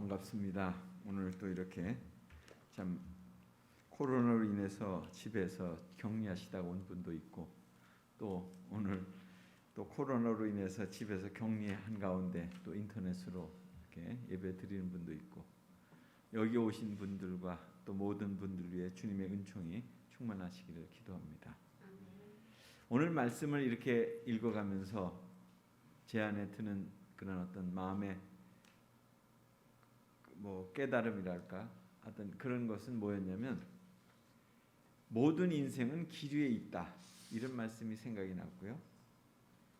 반갑습니다. 오늘 또 이렇게 참 코로나로 인해서 집에서 격리하시다가 온 분도 있고, 또 오늘 또 코로나로 인해서 집에서 격리한 가운데 또 인터넷으로 이렇게 예배 드리는 분도 있고, 여기 오신 분들과 또 모든 분들 위해 주님의 은총이 충만하시기를 기도합니다. 오늘 말씀을 이렇게 읽어가면서 제 안에 드는 그런 어떤 마음의 깨달음이랄까, 어떤 그런 것은 뭐였냐면, 모든 인생은 길 위에 있다, 이런 말씀이 생각이 났고요.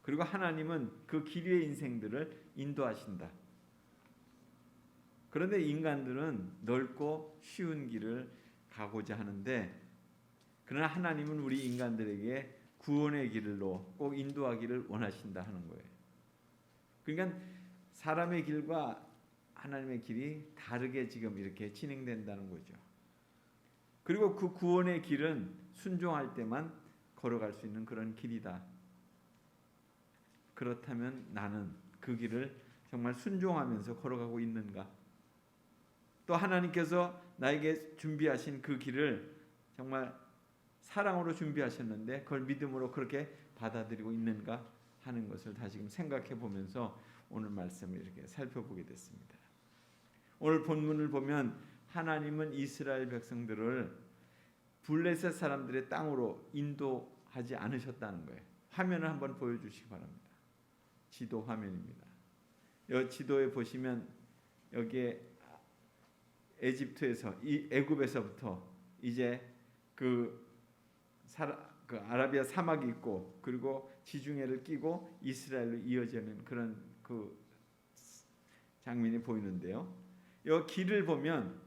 그리고 하나님은 그 길 위의 인생들을 인도하신다. 그런데 인간들은 넓고 쉬운 길을 가고자 하는데, 그러나 하나님은 우리 인간들에게 구원의 길로 꼭 인도하기를 원하신다 하는 거예요. 그러니까 사람의 길과 하나님의 길이 다르게 지금 이렇게 진행된다는 거죠. 그리고 그 구원의 길은 순종할 때만 걸어갈 수 있는 그런 길이다. 그렇다면 나는 그 길을 정말 순종하면서 걸어가고 있는가? 또 하나님께서 나에게 준비하신 그 길을 정말 사랑으로 준비하셨는데 그걸 믿음으로 그렇게 받아들이고 있는가 하는 것을 다시금 생각해 보면서 오늘 말씀을 이렇게 살펴보게 됐습니다. 오늘 본문을 보면 하나님은 이스라엘 백성들을 블레셋 사람들의 땅으로 인도하지 않으셨다는 거예요. 화면을 한번 보여주시기 바랍니다. 지도 화면입니다. 이 지도에 보시면 여기에 에집트에서, 이 애굽에서부터 이제 그 아라비아 사막이 있고, 그리고 지중해를 끼고 이스라엘로 이어지는 그런 그 장면이 보이는데요. 이 길을 보면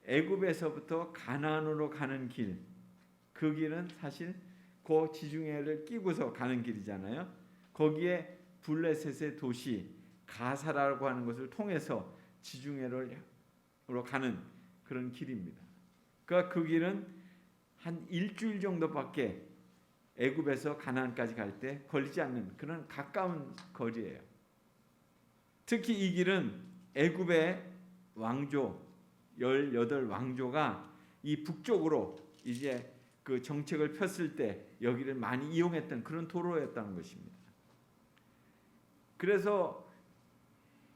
애굽에서부터 가나안으로 가는 길, 그 길은 사실 그 지중해를 끼고서 가는 길이잖아요. 거기에 블레셋의 도시 가사라고 하는 것을 통해서 지중해로 가는 그런 길입니다. 그러니까 그 길은 한 일주일 정도밖에 애굽에서 가나안까지 갈 때 걸리지 않는 그런 가까운 거리예요. 특히 이 길은 애굽의 왕조 18왕조가 이 북쪽으로 이제 그 정책을 폈을 때 여기를 많이 이용했던 그런 도로였다는 것입니다. 그래서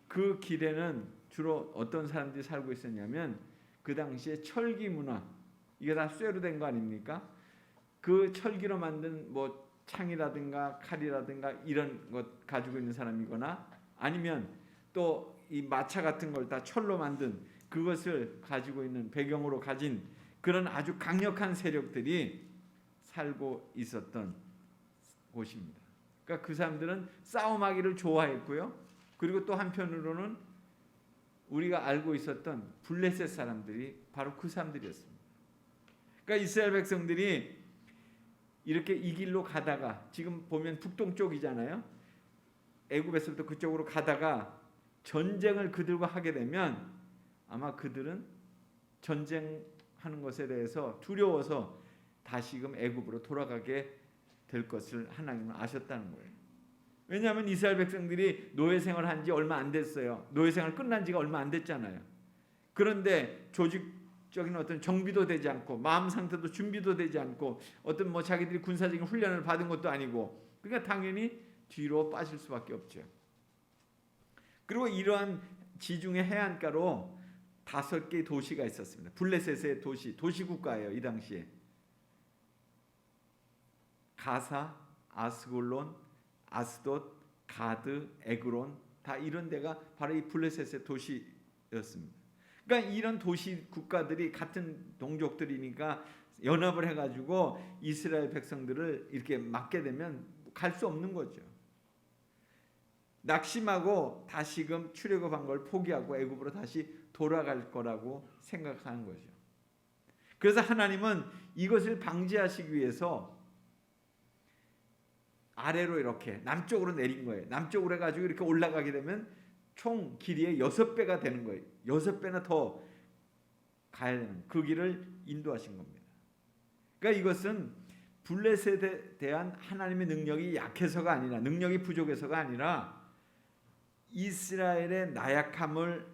그 길에는 주로 어떤 사람들이 살고 있었냐면, 그 당시에 철기 문화, 이게 다 쇠로 된 거 아닙니까? 그 철기로 만든 창이라든가 칼이라든가 이런 것 가지고 있는 사람이거나, 아니면 또 이 마차 같은 걸 다 철로 만든 그것을 가지고 있는 배경으로 가진 그런 아주 강력한 세력들이 살고 있었던 곳입니다. 그러니까 그 사람들은 싸움하기를 좋아했고요. 그리고 또 한편으로는 우리가 알고 있었던 블레셋 사람들이 바로 그 사람들이었습니다. 그러니까 이스라엘 백성들이 이렇게 이 길로 가다가, 지금 보면 북동쪽이잖아요. 애굽에서부터 그쪽으로 가다가 전쟁을 그들과 하게 되면 아마 그들은 전쟁하는 것에 대해서 두려워서 다시금 애굽으로 돌아가게 될 것을 하나님은 아셨다는 거예요. 왜냐하면 이스라엘 백성들이 노예 생활을 한 지 얼마 안 됐어요. 노예 생활 끝난 지가 얼마 안 됐잖아요. 그런데 조직적인 어떤 정비도 되지 않고, 마음 상태도 준비도 되지 않고, 어떤 자기들이 군사적인 훈련을 받은 것도 아니고, 그러니까 당연히 뒤로 빠질 수밖에 없죠. 그리고 이러한 지중해 해안가로 5개의 도시가 있었습니다. 블레셋의 도시국가예요. 이 당시에 가사, 아스골론, 아스돗, 가드, 에그론, 다 이런 데가 바로 이 블레셋의 도시였습니다. 그러니까 이런 도시 국가들이 같은 동족들이니까 연합을 해가지고 이스라엘 백성들을 이렇게 막게 되면 갈 수 없는 거죠. 낙심하고 다시금 출애굽한 걸 포기하고 애굽으로 다시 돌아갈 거라고 생각하는 거죠. 그래서 하나님은 이것을 방지하시기 위해서 아래로 이렇게 남쪽으로 내린 거예요. 남쪽으로 해가지고 이렇게 올라가게 되면 총 길이의 6배가 되는 거예요. 6배나 더 가야 되는 그 길을 인도하신 겁니다. 그러니까 이것은 블레셋에 대한 하나님의 능력이 약해서가 아니라, 능력이 부족해서가 아니라 이스라엘의 나약함을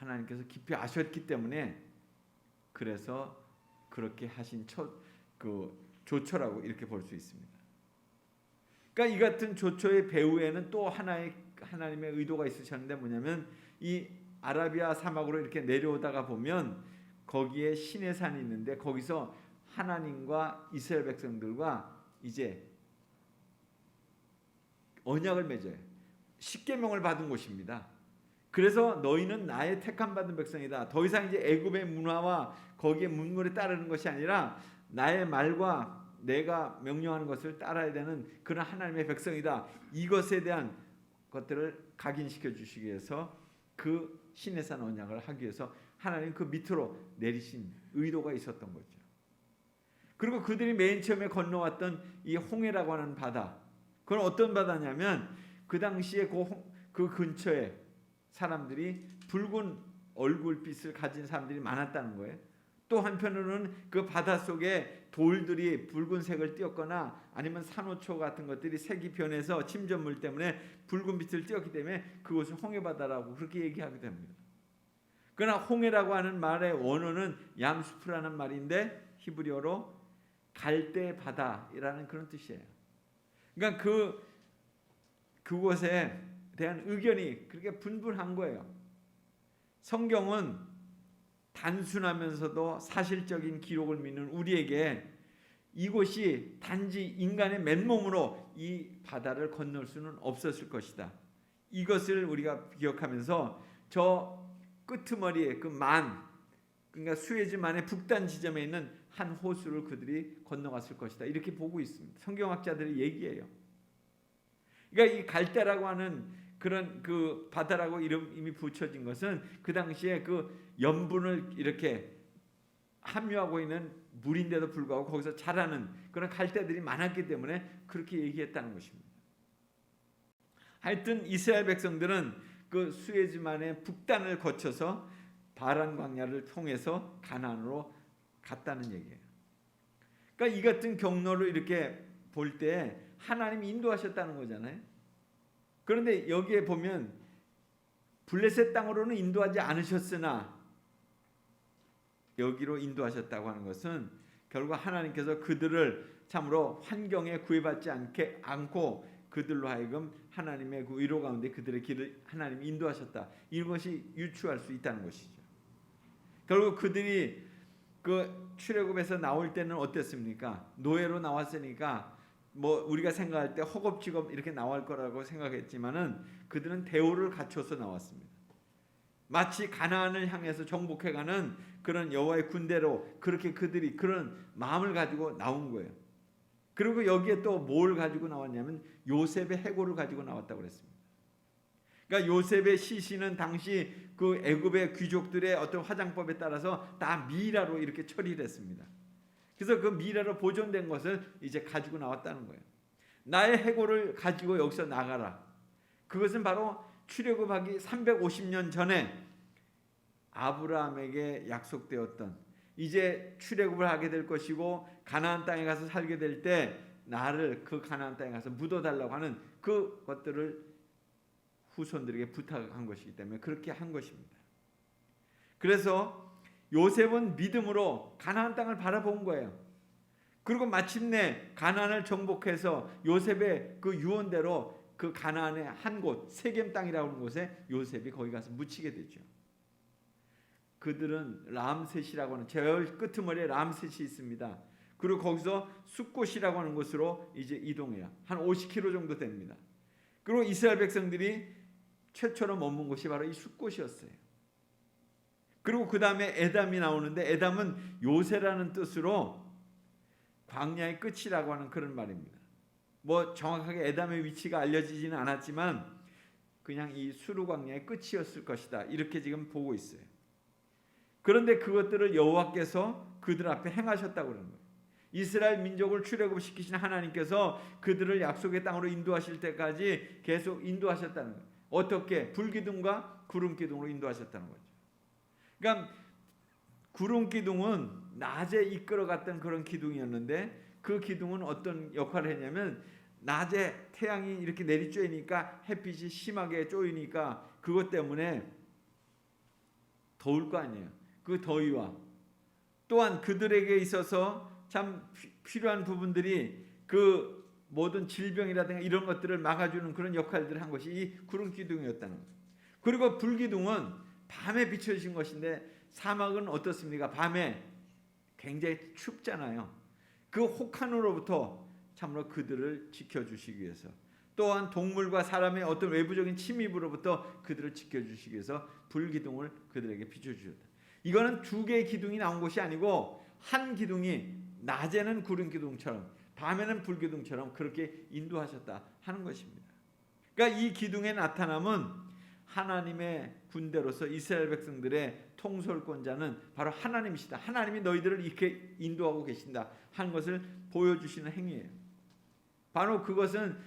하나님께서 깊이 아셨기 때문에 그래서 그렇게 하신 그 조처라고 이렇게 볼 수 있습니다. 그러니까 이 같은 조처의 배후에는 또 하나님의 의도가 있으셨는데 뭐냐면 이 아라비아 사막으로 이렇게 내려오다가 보면 거기에 신의 산이 있는데 거기서 하나님과 이스라엘 백성들과 이제 언약을 맺어요. 십계명을 받은 곳입니다. 그래서 너희는 나의 택함 받은 백성이다. 더 이상 이제 애굽의 문화와 거기에 문물에 따르는 것이 아니라 나의 말과 내가 명령하는 것을 따라야 되는 그런 하나님의 백성이다. 이것에 대한 것들을 각인시켜 주시기 위해서 그 시내산 언약을 하기 위해서 하나님 그 밑으로 내리신 의도가 있었던 거죠. 그리고 그들이 맨 처음에 건너왔던 이 홍해라고 하는 바다, 그건 어떤 바다냐면 그 당시에 그 근처에 사람들이 붉은 얼굴빛을 가진 사람들이 많았다는 거예요. 또 한편으로는 그 바다 속에 돌들이 붉은색을 띄었거나 아니면 산호초 같은 것들이 색이 변해서 침전물 때문에 붉은 빛을 띄었기 때문에 그것을 홍해바다라고 그렇게 얘기하게 됩니다. 그러나 홍해라고 하는 말의 원어는 얌수프라는 말인데 히브리어로 갈대 바다라는 그런 뜻이에요. 그러니까 그곳에 대한 의견이 그렇게 분분한 거예요. 성경은 단순하면서도 사실적인 기록을 믿는 우리에게 이곳이 단지 인간의 맨몸으로 이 바다를 건널 수는 없었을 것이다. 이것을 우리가 기억하면서 저 끄트머리에 그러니까 수에즈만의 북단 지점에 있는 한 호수를 그들이 건너갔을 것이다. 이렇게 보고 있습니다. 성경학자들의 얘기예요. 그러니까 이 갈대라고 하는 그런 그 바다라고 이름이 붙여진 것은 그 당시에 그 염분을 이렇게 함유하고 있는 물인데도 불구하고 거기서 자라는 그런 갈대들이 많았기 때문에 그렇게 얘기했다는 것입니다. 하여튼 이스라엘 백성들은 그 수에즈만의 북단을 거쳐서 바란 광야를 통해서 가나안으로 갔다는 얘기예요. 그러니까 이 같은 경로를 이렇게 볼 때 하나님이 인도하셨다는 거잖아요. 그런데 여기에 보면 블레셋 땅으로는 인도하지 않으셨으나 여기로 인도하셨다고 하는 것은 결국 하나님께서 그들을 참으로 환경에 구애받지 않고 그들로 하여금 하나님의 그 의로 가운데 그들의 길을 하나님이 인도하셨다. 이것이 유추할 수 있다는 것이죠. 결국 그들이 그 출애굽에서 나올 때는 어땠습니까? 노예로 나왔으니까 뭐 우리가 생각할 때 허겁지겁 이렇게 나올 거라고 생각했지만은 그들은 대우를 갖춰서 나왔습니다. 마치 가나안을 향해서 정복해가는 그런 여호와의 군대로 그렇게 그들이 그런 마음을 가지고 나온 거예요. 그리고 여기에 또 뭘 가지고 나왔냐면 요셉의 해골을 가지고 나왔다고 그랬습니다. 그러니까 요셉의 시신은 당시 그 애굽의 귀족들의 어떤 화장법에 따라서 다 미라로 이렇게 처리를 했습니다. 그래서 그 미라로 보존된 것을 이제 가지고 나왔다는 거예요. 나의 해골을 가지고 여기서 나가라. 그것은 바로 출애굽하기 350년 전에 아브라함에게 약속되었던 이제 출애굽을 하게 될 것이고 가나안 땅에 가서 살게 될 때 나를 그 가나안 땅에 가서 묻어달라고 하는 그것들을 후손들에게 부탁한 것이기 때문에 그렇게 한 것입니다. 그래서 요셉은 믿음으로 가나안 땅을 바라본 거예요. 그리고 마침내 가나안을 정복해서 요셉의 그 유언대로 그 가나안의 한 곳 세겜 땅이라고 하는 곳에 요셉이 거기 가서 묻히게 되죠. 그들은 람셋이라고 하는 제열 끄트머리에 람셋이 있습니다. 그리고 거기서 숫곳이라고 하는 곳으로 이제 이동해요. 한 50km 정도 됩니다. 그리고 이스라엘 백성들이 최초로 머문 곳이 바로 이 숫곳이었어요. 그리고 그 다음에 에담이 나오는데 에담은 요새라는 뜻으로 광야의 끝이라고 하는 그런 말입니다. 뭐 정확하게 에담의 위치가 알려지지는 않았지만 그냥 이 수르 광야의 끝이었을 것이다. 이렇게 지금 보고 있어요. 그런데 그것들을 여호와께서 그들 앞에 행하셨다고 그러는 거예요. 이스라엘 민족을 출애굽시키신 하나님께서 그들을 약속의 땅으로 인도하실 때까지 계속 인도하셨다는 거예요. 어떻게? 불기둥과 구름기둥으로 인도하셨다는 거죠. 그러니까 구름기둥은 낮에 이끌어갔던 그런 기둥이었는데 그 기둥은 어떤 역할을 했냐면 낮에 태양이 이렇게 내리쬐니까 햇빛이 심하게 쪼이니까 그것 때문에 더울 거 아니에요. 그 더위와 또한 그들에게 있어서 참 필요한 부분들이 그 모든 질병이라든가 이런 것들을 막아주는 그런 역할들을 한 것이 이 구름 기둥이었다는 거예요. 그리고 불기둥은 밤에 비춰진 것인데 사막은 어떻습니까? 밤에 굉장히 춥잖아요. 그 혹한으로부터 참으로 그들을 지켜주시기 위해서, 또한 동물과 사람의 어떤 외부적인 침입으로부터 그들을 지켜주시기 위해서 불기둥을 그들에게 비춰주셨다. 이거는 두 개의 기둥이 나온 것이 아니고 한 기둥이 낮에는 구름 기둥처럼 밤에는 불기둥처럼 그렇게 인도하셨다 하는 것입니다. 그러니까 이 기둥의 나타남은 하나님의 군대로서 이스라엘 백성들의 통솔권자는 바로 하나님이시다. 하나님이 너희들을 이렇게 인도하고 계신다 하는 것을 보여주시는 행위예요. 바로 그것은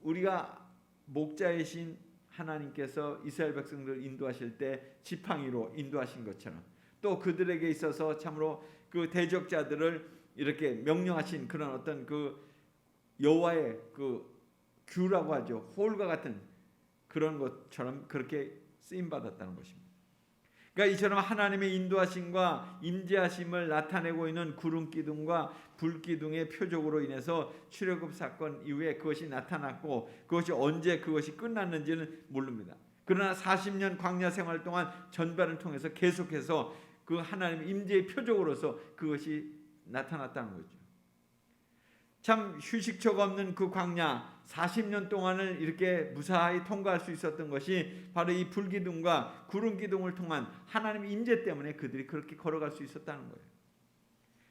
우리가 목자이신 하나님께서 이스라엘 백성들을 인도하실 때 지팡이로 인도하신 것처럼, 또 그들에게 있어서 참으로 그 대적자들을 이렇게 명령하신 그런 어떤 그 여호와의 그 규라고 하죠. 홀과 같은 그런 것처럼 그렇게 쓰임 받았다는 것입니다. 그러니까 이처럼 하나님의 인도하심과 임재하심을 나타내고 있는 구름 기둥과 불 기둥의 표적으로 인해서 출애굽 사건 이후에 그것이 나타났고, 그것이 언제 그것이 끝났는지는 모릅니다. 그러나 40년 광야 생활 동안 전반을 통해서 계속해서 그 하나님의 임재의 표적으로서 그것이 나타났다는 거죠. 참 휴식처가 없는 그 광야 40년 동안을 이렇게 무사히 통과할 수 있었던 것이 바로 이 불기둥과 구름기둥을 통한 하나님의 임재 때문에 그들이 그렇게 걸어갈 수 있었다는 거예요.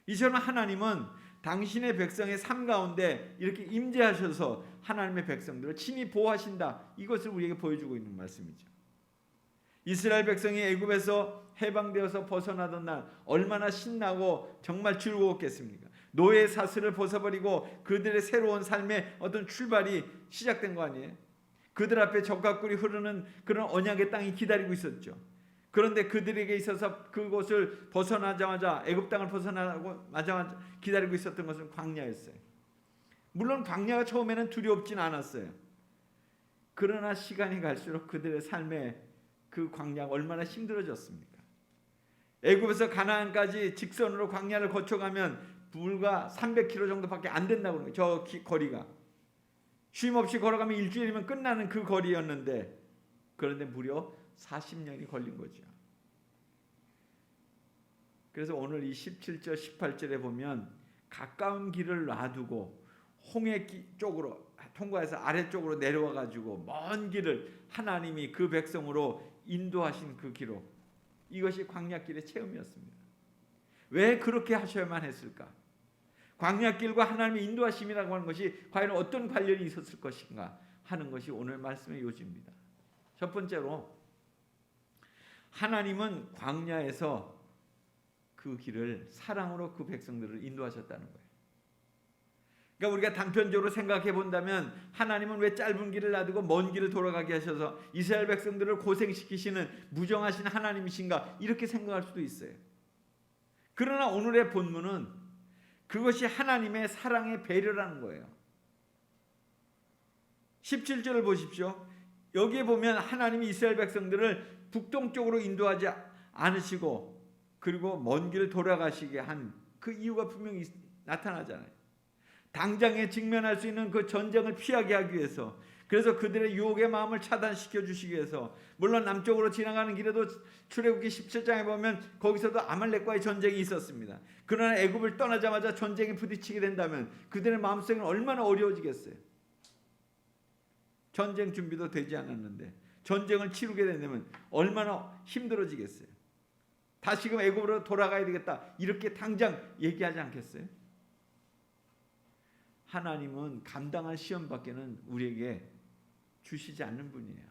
이처럼 하나님은 당신의 백성의 삶 가운데 이렇게 임재하셔서 하나님의 백성들을 친히 보호하신다, 이것을 우리에게 보여주고 있는 말씀이죠. 이스라엘 백성이 애굽에서 해방되어서 벗어나던 날 얼마나 신나고 정말 즐거웠겠습니까? 노예 사슬을 벗어버리고 그들의 새로운 삶의 어떤 출발이 시작된 거 아니에요? 그들 앞에 적과 꿀이 흐르는 그런 언약의 땅이 기다리고 있었죠. 그런데 그들에게 있어서 그곳을 벗어나자마자, 애굽 땅을 벗어나자마자 기다리고 있었던 것은 광야였어요. 물론 광야가 처음에는 두렵진 않았어요. 그러나 시간이 갈수록 그들의 삶에 그 광야가 얼마나 힘들어졌습니까? 애굽에서 가나안까지 직선으로 광야를 거쳐가면 불과 300km 정도밖에 안 된다고 그러는 거예요. 저 거리가 쉼없이 걸어가면 일주일이면 끝나는 그 거리였는데, 그런데 무려 40년이 걸린 거죠. 그래서 오늘 이 17절 18절에 보면 가까운 길을 놔두고 홍해 쪽으로 통과해서 아래쪽으로 내려와 가지고 먼 길을 하나님이 그 백성으로 인도하신 그 기록, 이것이 광야길의 체험이었습니다. 왜 그렇게 하셔야만 했을까? 광야길과 하나님의 인도하심이라고 하는 것이 과연 어떤 관련이 있었을 것인가 하는 것이 오늘 말씀의 요지입니다. 첫 번째로, 하나님은 광야에서 그 길을 사랑으로 그 백성들을 인도하셨다는 거예요. 그러니까 우리가 단편적으로 생각해 본다면 하나님은 왜 짧은 길을 놔두고 먼 길을 돌아가게 하셔서 이스라엘 백성들을 고생시키시는 무정하신 하나님이신가, 이렇게 생각할 수도 있어요. 그러나 오늘의 본문은 그것이 하나님의 사랑의 배려라는 거예요. 17절을 보십시오. 여기에 보면 하나님이 이스라엘 백성들을 북동쪽으로 인도하지 않으시고 그리고 먼 길을 돌아가시게 한 그 이유가 분명히 나타나잖아요. 당장에 직면할 수 있는 그 전쟁을 피하게 하기 위해서, 그래서 그들의 유혹의 마음을 차단시켜 주시기 위해서, 물론 남쪽으로 지나가는 길에도 출애굽기 17장에 보면 거기서도 아말렉과의 전쟁이 있었습니다. 그러나 애굽을 떠나자마자 전쟁에 부딪히게 된다면 그들의 마음속에는 얼마나 어려워지겠어요. 전쟁 준비도 되지 않았는데 전쟁을 치르게 된다면 얼마나 힘들어지겠어요. 다시금 애굽으로 돌아가야 되겠다, 이렇게 당장 얘기하지 않겠어요? 하나님은 감당할 시험밖에는 우리에게 주시지 않는 분이에요.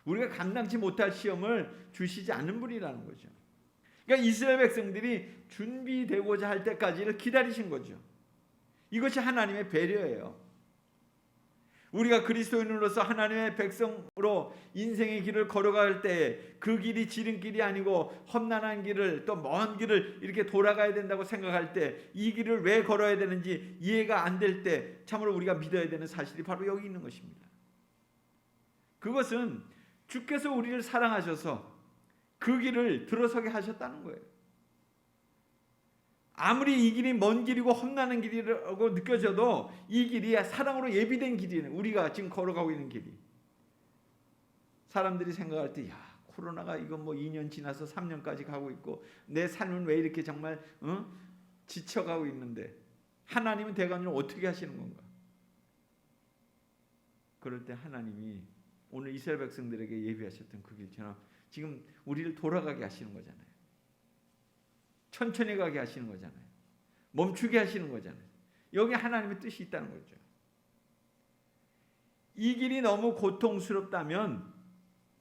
우리가 감당치 못할 시험을 주시지 않는 분이라는 거죠. 그러니까 이스라엘 백성들이 준비되고자 할 때까지를 기다리신 거죠. 이것이 하나님의 배려예요. 우리가 그리스도인으로서 하나님의 백성으로 인생의 길을 걸어갈 때 그 길이 지름길이 아니고 험난한 길을, 또 먼 길을 이렇게 돌아가야 된다고 생각할 때, 이 길을 왜 걸어야 되는지 이해가 안 될 때 참으로 우리가 믿어야 되는 사실이 바로 여기 있는 것입니다. 그것은 주께서 우리를 사랑하셔서 그 길을 들어서게 하셨다는 거예요. 아무리 이 길이 먼 길이고 험난한 길이라고 느껴져도 이 길이 사랑으로 예비된 길이에요. 우리가 지금 걸어가고 있는 길이. 사람들이 생각할 때, 야, 코로나가 이거 뭐 2년 지나서 3년까지 가고 있고 내 삶은 왜 이렇게 정말 지쳐가고 있는데 하나님은 대관을 어떻게 하시는 건가? 그럴 때 하나님이 오늘 이스라엘 백성들에게 예비하셨던 그 길처럼 지금 우리를 돌아가게 하시는 거잖아요. 천천히 가게 하시는 거잖아요. 멈추게 하시는 거잖아요. 여기 하나님의 뜻이 있다는 거죠. 이 길이 너무 고통스럽다면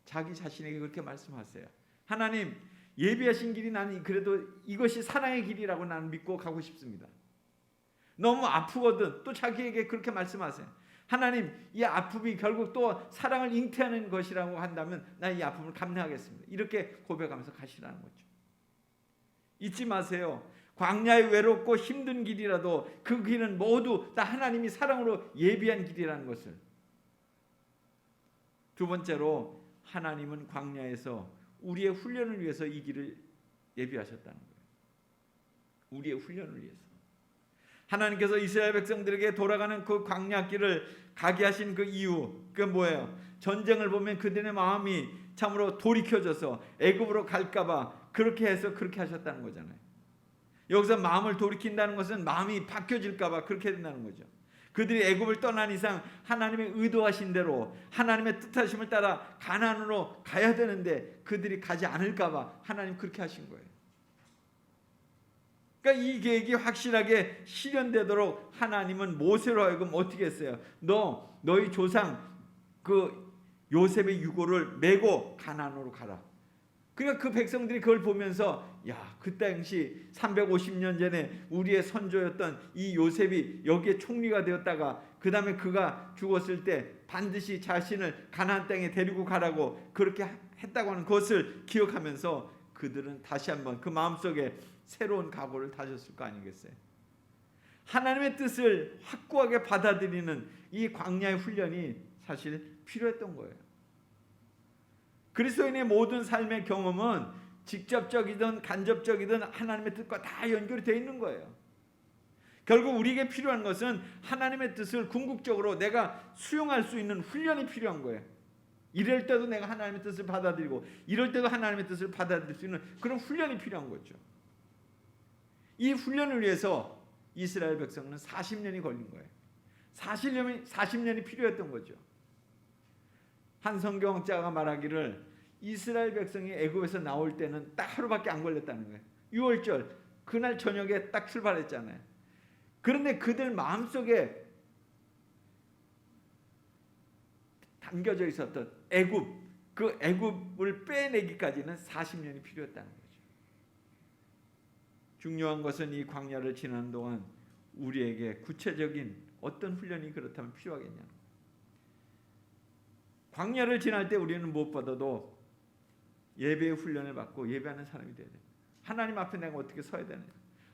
자기 자신에게 그렇게 말씀하세요. 하나님, 예비하신 길이 나는 그래도 이것이 사랑의 길이라고 나는 믿고 가고 싶습니다. 너무 아프거든. 또 자기에게 그렇게 말씀하세요. 하나님, 이 아픔이 결국 또 사랑을 잉태하는 것이라고 한다면 난 이 아픔을 감내하겠습니다. 이렇게 고백하면서 가시라는 거죠. 잊지 마세요. 광야의 외롭고 힘든 길이라도 그 길은 모두 다 하나님이 사랑으로 예비한 길이라는 것을. 두 번째로 하나님은 광야에서 우리의 훈련을 위해서 이 길을 예비하셨다는 거예요. 우리의 훈련을 위해서. 하나님께서 이스라엘 백성들에게 돌아가는 그 광야길을 가게 하신 그 이유, 그게 뭐예요? 전쟁을 보면 그들의 마음이 참으로 돌이켜져서 애굽으로 갈까봐 그렇게 해서 그렇게 하셨다는 거잖아요. 여기서 마음을 돌이킨다는 것은 마음이 바뀌어질까봐 그렇게 된다는 거죠. 그들이 애굽을 떠난 이상 하나님의 의도하신 대로 하나님의 뜻하심을 따라 가나안으로 가야 되는데 그들이 가지 않을까봐 하나님 그렇게 하신 거예요. 그러니까 이 계획이 확실하게 실현되도록 하나님은 모세로 하여금 어떻게 했어요? 너희 조상 그 요셉의 유고를 메고 가나안으로 가라. 그러니까 그 백성들이 그걸 보면서 야, 그 당시 350년 전에 우리의 선조였던 이 요셉이 여기에 총리가 되었다가 그 다음에 그가 죽었을 때 반드시 자신을 가나안 땅에 데리고 가라고 그렇게 했다고 하는 것을 기억하면서 그들은 다시 한번 그 마음속에 새로운 각오를 다졌을 거 아니겠어요? 하나님의 뜻을 확고하게 받아들이는 이 광야의 훈련이 사실 필요했던 거예요. 그리스도인의 모든 삶의 경험은 직접적이든 간접적이든 하나님의 뜻과 다 연결이 되어 있는 거예요. 결국 우리에게 필요한 것은 하나님의 뜻을 궁극적으로 내가 수용할 수 있는 훈련이 필요한 거예요. 이럴 때도 내가 하나님의 뜻을 받아들이고 이럴 때도 하나님의 뜻을 받아들일 수 있는 그런 훈련이 필요한 거죠. 이 훈련을 위해서 이스라엘 백성은 40년이 걸린 거예요. 40년이 필요했던 거죠. 한 성경학자가 말하기를 이스라엘 백성이 애굽에서 나올 때는 딱 하루밖에 안 걸렸다는 거예요. 6월절 그날 저녁에 딱 출발했잖아요. 그런데 그들 마음속에 담겨져 있었던 그 애굽을 빼내기까지는 40년이 필요했다는 거죠. 중요한 것은 이 광야를 지나는 동안 우리에게 구체적인 어떤 훈련이 그렇다면 필요하겠냐. 광야를 지날 때 우리는 무엇보다도 예배의 훈련을 받고 예배하는 사람이 돼야 돼요. 하나님 앞에 내가 어떻게 서야 되느냐,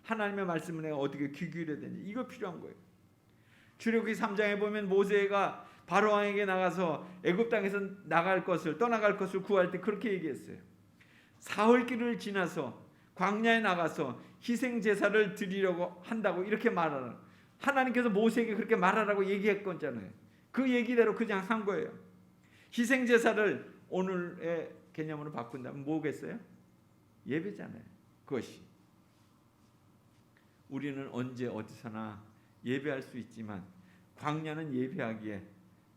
하나님의 말씀을 내가 어떻게 귀 기울여야 되느냐, 이거 필요한 거예요. 출애굽기 3장에 보면 모세가 바로 왕에게 나가서 애굽 땅에서 떠나갈 것을 구할 때 그렇게 얘기했어요. 사흘길을 지나서 광야에 나가서 희생 제사를 드리려고 한다고 이렇게 말하라. 하나님께서 모세에게 그렇게 말하라고 얘기했거잖아요. 그 얘기대로 그냥 한 거예요. 희생 제사를 오늘의 개념으로 바꾼다면 뭐겠어요? 예배잖아요. 그것이 우리는 언제 어디서나 예배할 수 있지만 광야는 예배하기에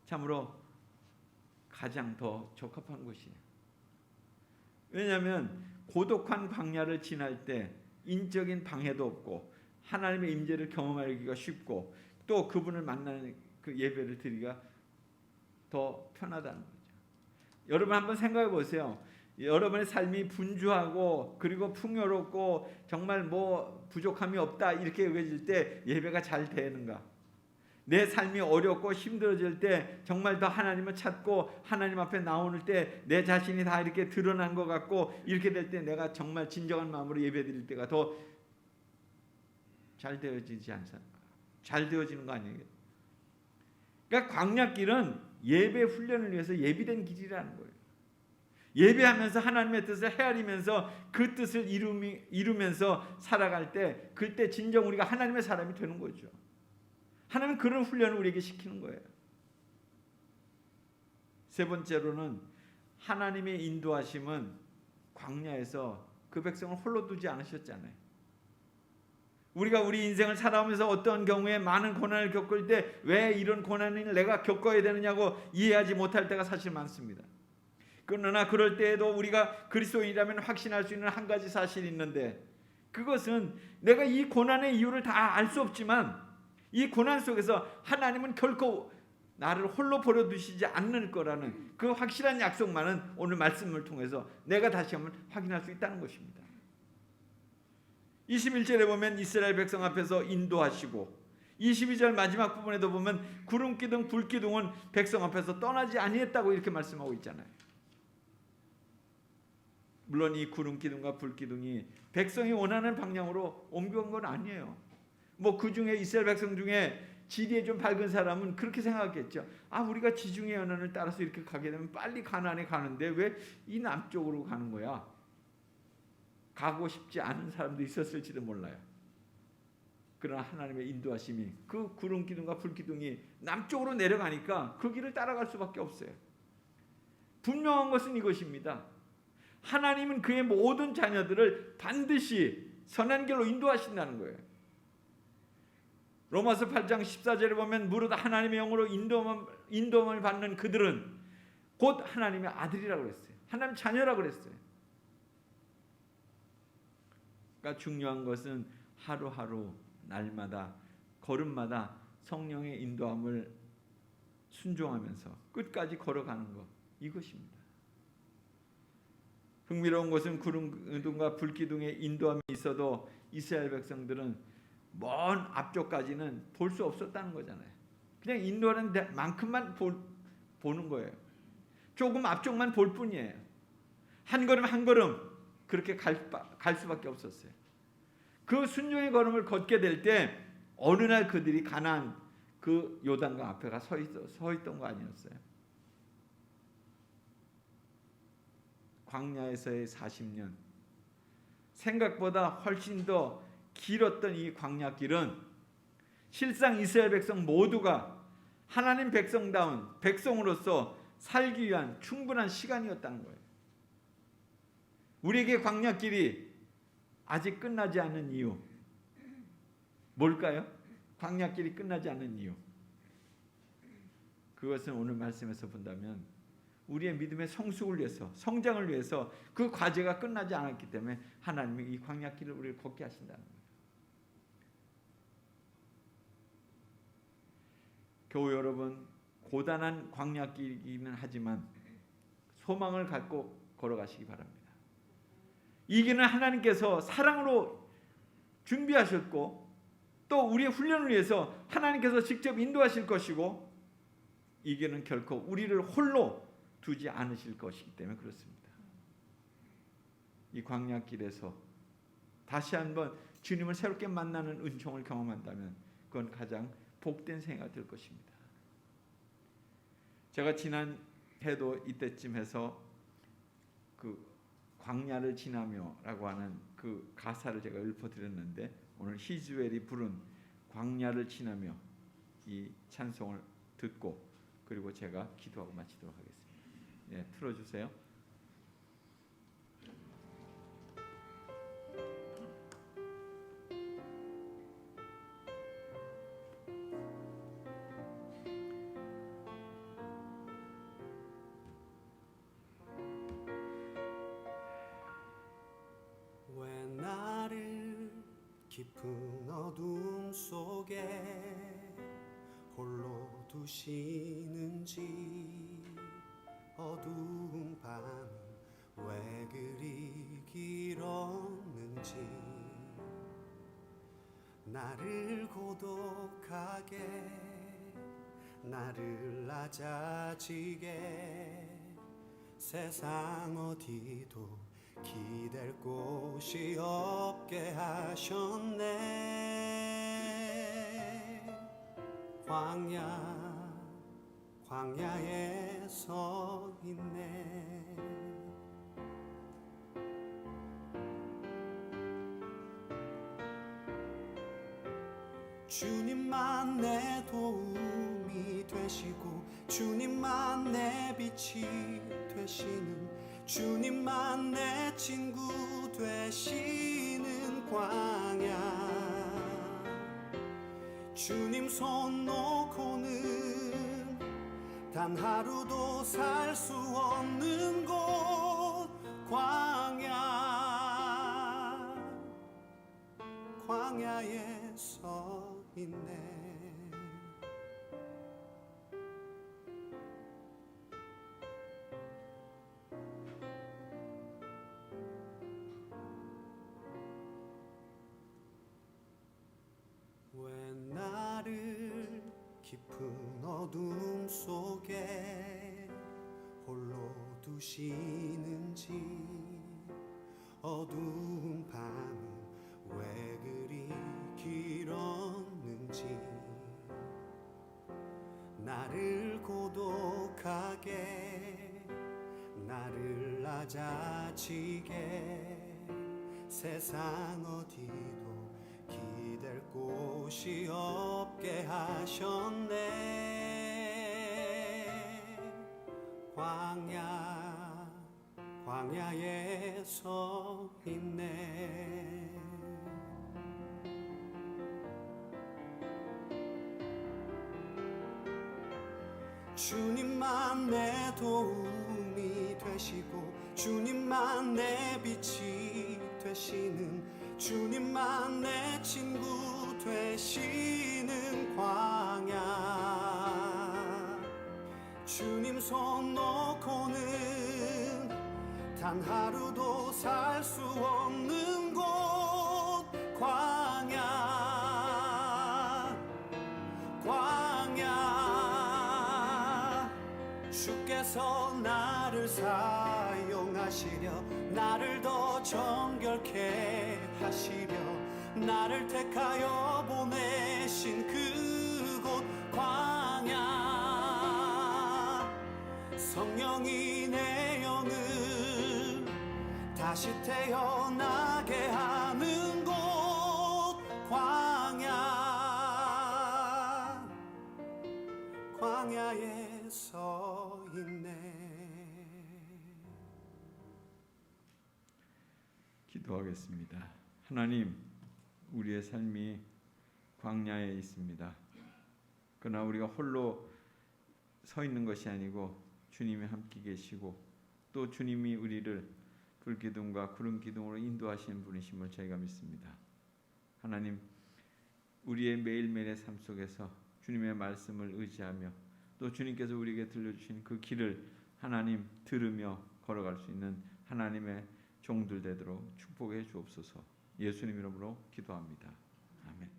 참으로 가장 더 적합한 곳이에요. 왜냐하면 고독한 광야를 지날 때 인적인 방해도 없고 하나님의 임재를 경험하기가 쉽고 또 그분을 만나는 그 예배를 드리기가 더 편하다는 거죠. 여러분 한번 생각해 보세요. 여러분의 삶이 분주하고 그리고 풍요롭고 정말 뭐 부족함이 없다 이렇게 여겨질 때 예배가 잘 되는가? 내 삶이 어렵고 힘들어질 때 정말 더 하나님을 찾고 하나님 앞에 나오는 때 내 자신이 다 이렇게 드러난 것 같고 이렇게 될 때 내가 정말 진정한 마음으로 예배드릴 때가 더 잘 되어지지 않습니까? 잘 되어지는 거 아니에요? 그러니까 광야길은 예배 훈련을 위해서 예비된 길이라는 거예요. 예배하면서 하나님의 뜻을 헤아리면서 그 뜻을 이루면서 살아갈 때, 그때 진정 우리가 하나님의 사람이 되는 거죠. 하나님은 그런 훈련을 우리에게 시키는 거예요. 세 번째로는 하나님의 인도하심은 광야에서 그 백성을 홀로 두지 않으셨잖아요. 우리가 우리 인생을 살아오면서 어떤 경우에 많은 고난을 겪을 때 왜 이런 고난을 내가 겪어야 되느냐고 이해하지 못할 때가 사실 많습니다. 그러나 그럴 때에도 우리가 그리스도인이라면 확신할 수 있는 한 가지 사실이 있는데, 그것은 내가 이 고난의 이유를 다 알 수 없지만 이 고난 속에서 하나님은 결코 나를 홀로 버려두시지 않을 거라는 그 확실한 약속만은 오늘 말씀을 통해서 내가 다시 한번 확인할 수 있다는 것입니다. 21절에 보면 이스라엘 백성 앞에서 인도하시고, 22절 마지막 부분에도 보면 구름기둥 불기둥은 백성 앞에서 떠나지 아니했다고 이렇게 말씀하고 있잖아요. 물론 이 구름기둥과 불기둥이 백성이 원하는 방향으로 옮겨온 건 아니에요. 뭐 그 중에 이스라엘 백성 중에 지리에 좀 밝은 사람은 그렇게 생각했겠죠. 우리가 지중해 연안을 따라서 이렇게 가게 되면 빨리 가나안에 가는데 왜 이 남쪽으로 가는 거야? 가고 싶지 않은 사람도 있었을지도 몰라요. 그러나 하나님의 인도하심이, 그 구름기둥과 불기둥이 남쪽으로 내려가니까 그 길을 따라갈 수밖에 없어요. 분명한 것은 이것입니다. 하나님은 그의 모든 자녀들을 반드시 선한 길로 인도하신다는 거예요. 로마서 8장 14절에 보면 무릇 하나님의 영으로 인도함을 받는 그들은 곧 하나님의 아들이라고 그랬어요. 하나님 자녀라고 그랬어요. 그러니까 중요한 것은 하루하루 날마다 걸음마다 성령의 인도함을 순종하면서 끝까지 걸어가는 것, 이것입니다. 흥미로운 것은 구름기둥과 불기둥의 인도함이 있어도 이스라엘 백성들은 먼 앞쪽까지는 볼 수 없었다는 거잖아요. 그냥 인도하는 만큼만 보는 거예요. 조금 앞쪽만 볼 뿐이에요. 한 걸음 한 걸음 그렇게 갈 수밖에 없었어요. 그 순종의 걸음을 걷게 될 때 어느 날 그들이 가나안 그 요단강 앞에 가 서 있던 거 아니었어요. 광야에서의 40년, 생각보다 훨씬 더 길었던 이 광야길은 실상 이스라엘 백성 모두가 하나님 백성다운 백성으로서 살기 위한 충분한 시간이었다는 거예요. 우리에게 광야길이 아직 끝나지 않은 이유 뭘까요? 광야길이 끝나지 않은 이유, 그것은 오늘 말씀에서 본다면 우리의 믿음의 성숙을 위해서, 성장을 위해서 그 과제가 끝나지 않았기 때문에 하나님이 이 광야길을 우리를 걷게 하신다는 거예요. 교우 여러분, 고단한 광야길이기는 하지만 소망을 갖고 걸어가시기 바랍니다. 이 길은 하나님께서 사랑으로 준비하셨고 또 우리의 훈련을 위해서 하나님께서 직접 인도하실 것이고, 이 길은 결코 우리를 홀로 두지 않으실 것이기 때문에 그렇습니다. 이 광야길에서 다시 한번 주님을 새롭게 만나는 은총을 경험한다면 그건 가장 복된 생활이 될 것입니다. 제가 지난 해도 이때쯤 해서 그 광야를 지나며라고 하는 그 가사를 제가 읊어드렸는데, 오늘 히즈웰이 부른 광야를 지나며 이 찬송을 듣고 그리고 제가 기도하고 마치도록 하겠습니다. 예, 틀어주세요. 왜 나를 깊은 어둠 속에 홀로 두시는지, 어두운 밤은 왜 그리 길었는지, 나를 고독하게, 나를 낮아지게, 세상 어디도 기댈 곳이 없게 하셨네. 광야에 서 있네. 주님만 내 도움이 되시고 주님만 내 빛이 되시는 주님만 내 친구 되시는 광야 주님 손 놓고는 단 하루도 살 수 없는 곳 광야에 서 있네. 왜 나를 깊은 어둠 속에 홀로 두시는지 어두운 밤은 왜 그리 길었는지 나를 고독하게 나를 낮아지게 세상 어디도 기댈 곳이 없게 하셨네. 광야에 서 있네. 주님만 내 도움이 되시고 주님만 내 빛이 되시는 주님만 내 친구 되시는 광야 주님 손 놓고는 단 하루도 살 수 없는 곳 광야 주께서 나를 사용하시려 나를 더 정결케 하시려 나를 택하여 보내신 그곳 광야 성령이 내 영을 다시 태어나게 하는 곳 광야에 서 있네. 기도하겠습니다. 하나님, 우리의 삶이 광야에 있습니다. 그러나 우리가 홀로 서 있는 것이 아니고 주님이 함께 계시고 또 주님이 우리를 불기둥과 구름 기둥으로 인도하시는 분이심을 저희가 믿습니다. 하나님, 우리의 매일매일의 삶 속에서 주님의 말씀을 의지하며 또 주님께서 우리에게 들려주신 그 길을 하나님 들으며 걸어갈 수 있는 하나님의 종들 되도록 축복해 주옵소서. 예수님 이름으로 기도합니다. 아멘.